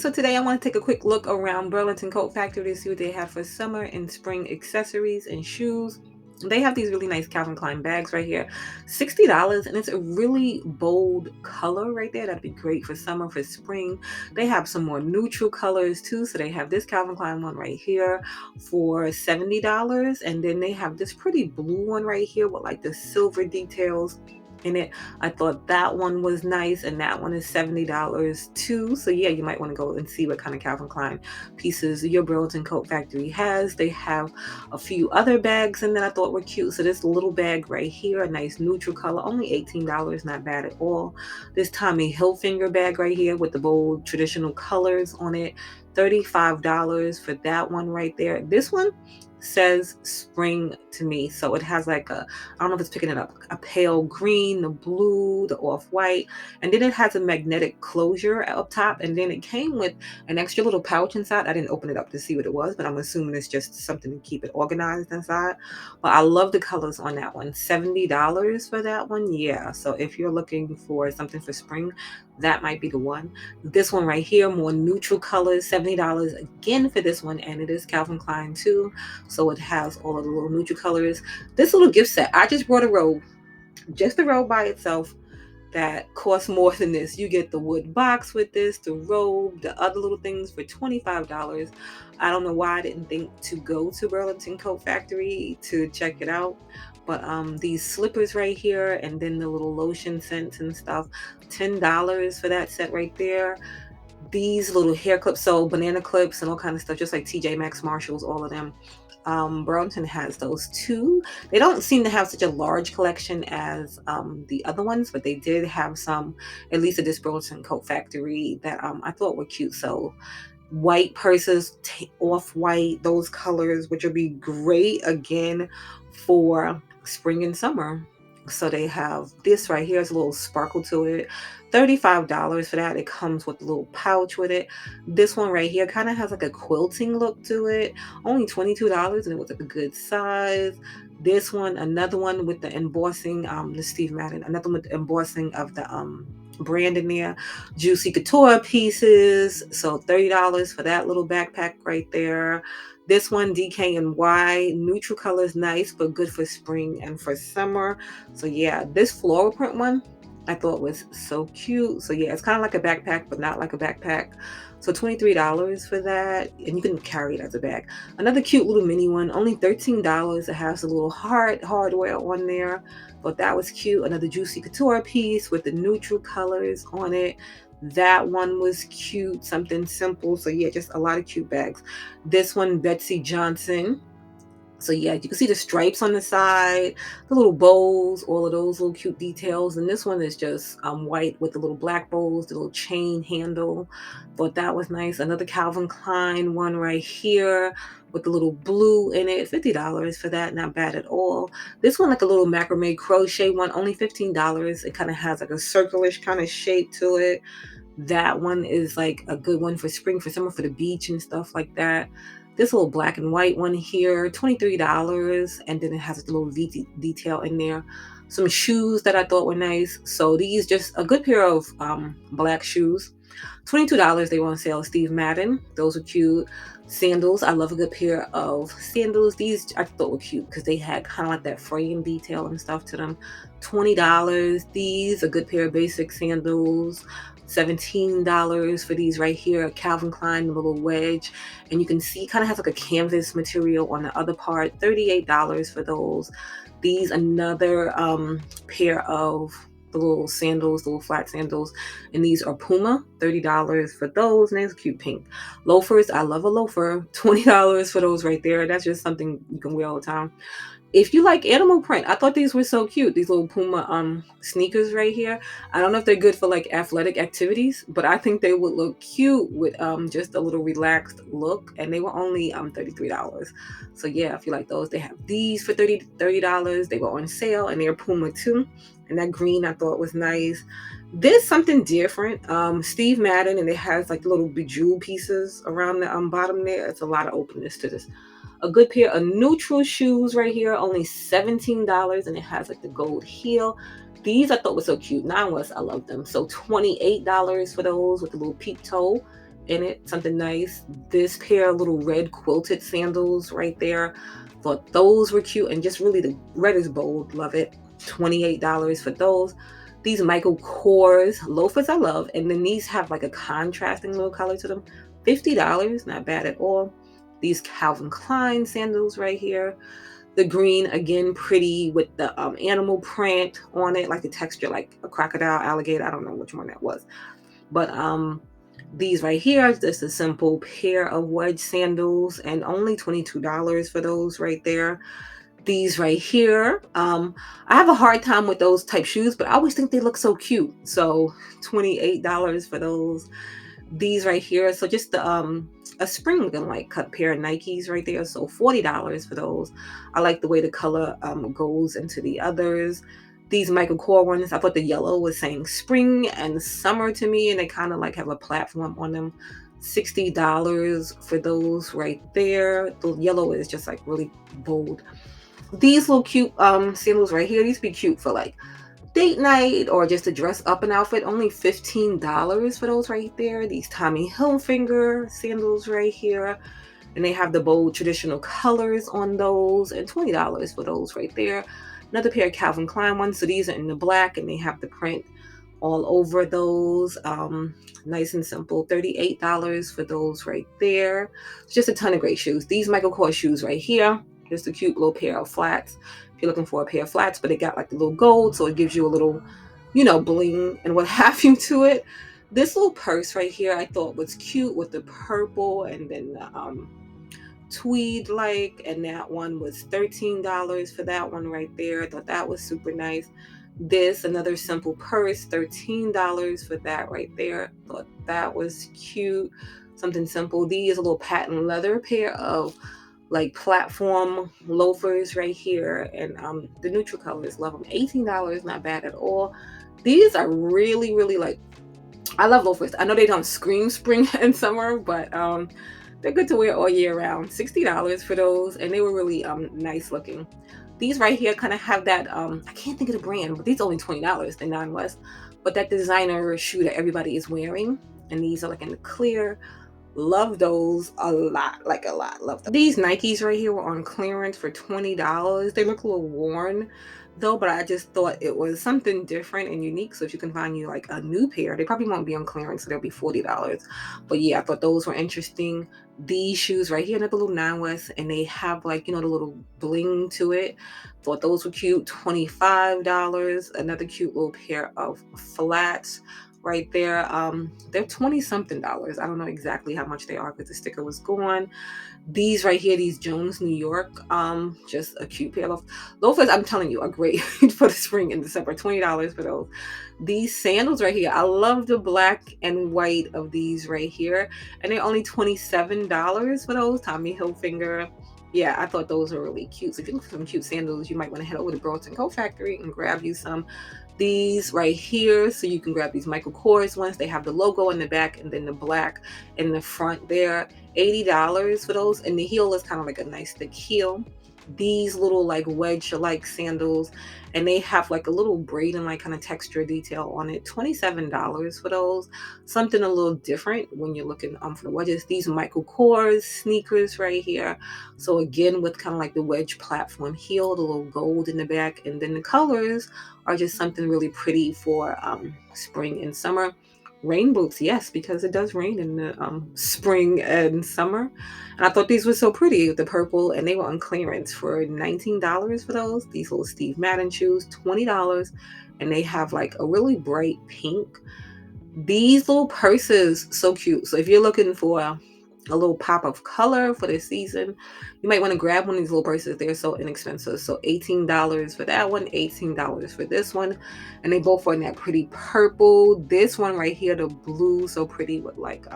so today I want to take a quick look around Burlington Coat Factory to see what they have for summer and spring accessories and shoes. They have these really nice Calvin Klein bags right here, $60, and it's a really bold color right there. That'd be great for summer, for spring. They have some more neutral colors too. So they have this Calvin Klein one right here for $70, and then they have this pretty blue one right here with like the silver details in it. I thought that one was nice, and that one is $70 too. So yeah, you might want to go and see what kind of Calvin Klein pieces your Burlington Coat Factory has. They have a few other bags and that I thought were cute. So this little bag right here, a nice neutral color, only $18, not bad at all. This Tommy Hilfiger bag right here with the bold traditional colors on it, $35 for that one right there. This one says spring to me, so it has like a, I don't know if it's picking it up, a pale green, the blue, the off-white, and then it has a magnetic closure up top, and then it came with an extra little pouch inside. I didn't open it up to see what it was, but I'm assuming it's just something to keep it organized inside. But I love the colors on that one. $70 for that one. Yeah, so if you're looking for something for spring, that might be the one. This one right here, more neutral colors, $70 again for this one, and it is Calvin Klein too. So it has all of the little neutral colors. This little gift set, I just brought a robe, just the robe by itself, that costs more than this. You get the wood box with this, the robe, the other little things for $25. I don't know why I didn't think to go to Burlington Coat Factory to check it out. But these slippers right here, and then the little lotion scents and stuff, $10 for that set right there. These little hair clips, so banana clips and all kind of stuff, just like TJ Maxx, Marshalls, all of them. Burlington has those too. They don't seem to have such a large collection as the other ones, but they did have some, at least at this Burlington Coat Factory, that I thought were cute. So white purses, off-white, those colors, which will be great again for spring and summer. So they have this right here, it's a little sparkle to it, $35 for that. It comes with a little pouch with it. This one right here kind of has like a quilting look to it, only $22, and it was like a good size. This one, another one with the embossing, the Steve Madden, another one with the embossing of the brand in there. Juicy Couture pieces, so $30 for that little backpack right there. This one, DKNY, neutral colors, nice, but good for spring and for summer. So yeah, this floral print one I thought was so cute. So yeah, it's kind of like a backpack, but not like a backpack. So $23 for that, and you can carry it as a bag. Another cute little mini one, only $13. It has a little hardware on there, but that was cute. Another Juicy Couture piece with the neutral colors on it. That one was cute, something simple. So yeah, just a lot of cute bags. This one, Betsy Johnson. So yeah, you can see the stripes on the side, the little bows, all of those little cute details. And this one is just white with the little black bows, the little chain handle. Thought that was nice. Another Calvin Klein one right here with the little blue in it, $50 for that, not bad at all. This one, like a little macrame crochet one, only $15. It kind of has like a circleish kind of shape to it. That one is like a good one for spring, for summer, for the beach and stuff like that. This little black and white one here, $23, and then it has a little V detail in there. Some shoes that I thought were nice. So these, just a good pair of black shoes. $22 they were on sale. Steve Madden, those are cute. Sandals, I love a good pair of sandals. These I thought were cute because they had kind of like that frame detail and stuff to them. $20. These, a good pair of basic sandals. $17 for these right here, Calvin Klein, the little wedge, and you can see kind of has like a canvas material on the other part. $38 for those. These, another pair of the little sandals, the little flat sandals, and these are Puma, $30 for those. Nice cute pink loafers. I love a loafer. $20 for those right there. That's just something you can wear all the time. If you like animal print, I thought these were so cute. These little Puma sneakers right here. I don't know if they're good for like athletic activities, but I think they would look cute with just a little relaxed look. And they were only $33. So yeah, if you like those, they have these for $30. They were on sale, and they're Puma too. And that green I thought was nice. This something different. Steve Madden, and it has like little bejeweled pieces around the bottom there. It's a lot of openness to this. A good pair of neutral shoes right here, only $17, and it has like the gold heel. These I thought were so cute. 9 was, I love them. So $28 for those with the little peep toe. in it, something nice. This pair of little red quilted sandals right there, thought those were cute, and just really the red is bold, love it. $28 for those. These Michael Kors loafers I love, and then these have like a contrasting little color to them. $50, not bad at all. These Calvin Klein sandals right here. The green, again, pretty with the animal print on it, like the texture, like a crocodile, alligator. I don't know which one that was. But these right here is just a simple pair of wedge sandals, and only $22 for those right there. These right here, I have a hard time with those type shoes, but I always think they look so cute. So $28 for those. These right here, so just the a spring looking like cut pair of Nikes right there, so $40 for those. I like the way the color goes into the others. These Michael Kors ones, I thought the yellow was saying spring and summer to me, and they kind of like have a platform on them. $60 for those right there. The yellow is just like really bold. These little cute sandals right here, these be cute for like date night or just to dress up an outfit. Only $15 for those right there. These Tommy Hilfiger sandals right here, and they have the bold traditional colors on those, and $20 for those right there. Another pair of Calvin Klein ones, so these are in the black and they have the print all over those. Nice and simple. $38 for those right there. It's just a ton of great shoes. These Michael Kors shoes right here, just a cute little pair of flats. If you're looking for a pair of flats, but it got like the little gold, so it gives you a little, bling and what have you to it. This little purse right here I thought was cute with the purple and then the tweed like, and that one was $13 for that one right there. I thought that was super nice. This, another simple purse, $13 for that right there. Thought that was cute. Something simple. These, a little patent leather pair of like platform loafers right here, and the neutral colors, love them. $18, not bad at all. These are really, really like, I love loafers. I know they don't scream spring and summer, but they're good to wear all year round. $60 for those, and they were really nice looking. These right here kind of have that, I can't think of the brand, but these are only $20, the Non West. But that designer shoe that everybody is wearing, and these are like in the clear. Love those a lot, like a lot. Love them. These Nikes right here were on clearance for $20. They look a little worn though, but I just thought it was something different and unique. So if you can find you like a new pair, they probably won't be on clearance, so they'll be $40. But yeah, I thought those were interesting. These shoes right here, another little Nine West, and they have like, the little bling to it. Thought those were cute. $25. Another cute little pair of flats right there. They're 20 something dollars. I don't know exactly how much they are because the sticker was gone. These right here, these Jones New York, just a cute pair of loafers. I'm telling you, are great for the spring and December. $20 for those. These sandals right here, I love the black and white of these right here, and they're only $27 for those. Tommy Hilfiger. Yeah, I thought those were really cute. So if you're looking for some cute sandals, you might want to head over to Burlington Coat Factory and grab you some. These right here, so you can grab these Michael Kors ones. They have the logo in the back and then the black in the front there. $80 for those, and the heel is kind of like a nice thick heel. These little like wedge like sandals, and they have like a little braid and like kind of texture detail on it. $27 for those. Something a little different when you're looking for the wedges. These Michael Kors sneakers right here, so again with kind of like the wedge platform heel, the little gold in the back, and then the colors are just something really pretty for spring and summer. Rain boots, yes, because it does rain in the spring and summer. And I thought these were so pretty with the purple, and they were on clearance for $19 for those. These little Steve Madden shoes, $20, and they have like a really bright pink. These little purses, so cute. So if you're looking for a little pop of color for this season, you might want to grab one of these little purses. They're so inexpensive. So $18 for that one, $18 for this one, and they both are in that pretty purple. This one right here, the blue, so pretty with like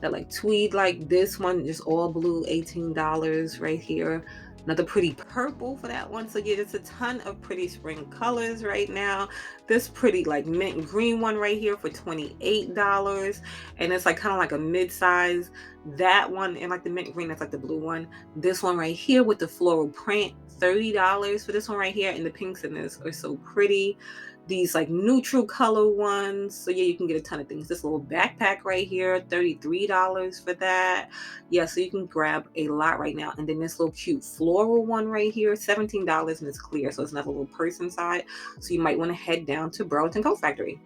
that like tweed, like this one just all blue, $18 right here. Another pretty purple for that one. So yeah, there's a ton of pretty spring colors right now. This pretty like mint green one right here for $28, and it's like kind of like a mid-size. That one, and like the mint green, that's like the blue one. This one right here with the floral print, $30 for this one right here, and the pinks in this are so pretty. these like neutral color ones. So yeah, you can get a ton of things. This little backpack right here, $33 for that. Yeah, so you can grab a lot right now. And then this little cute floral one right here, $17, and it's clear, so it's not a little purse inside. So you might want to head down to Burlington Coat Factory.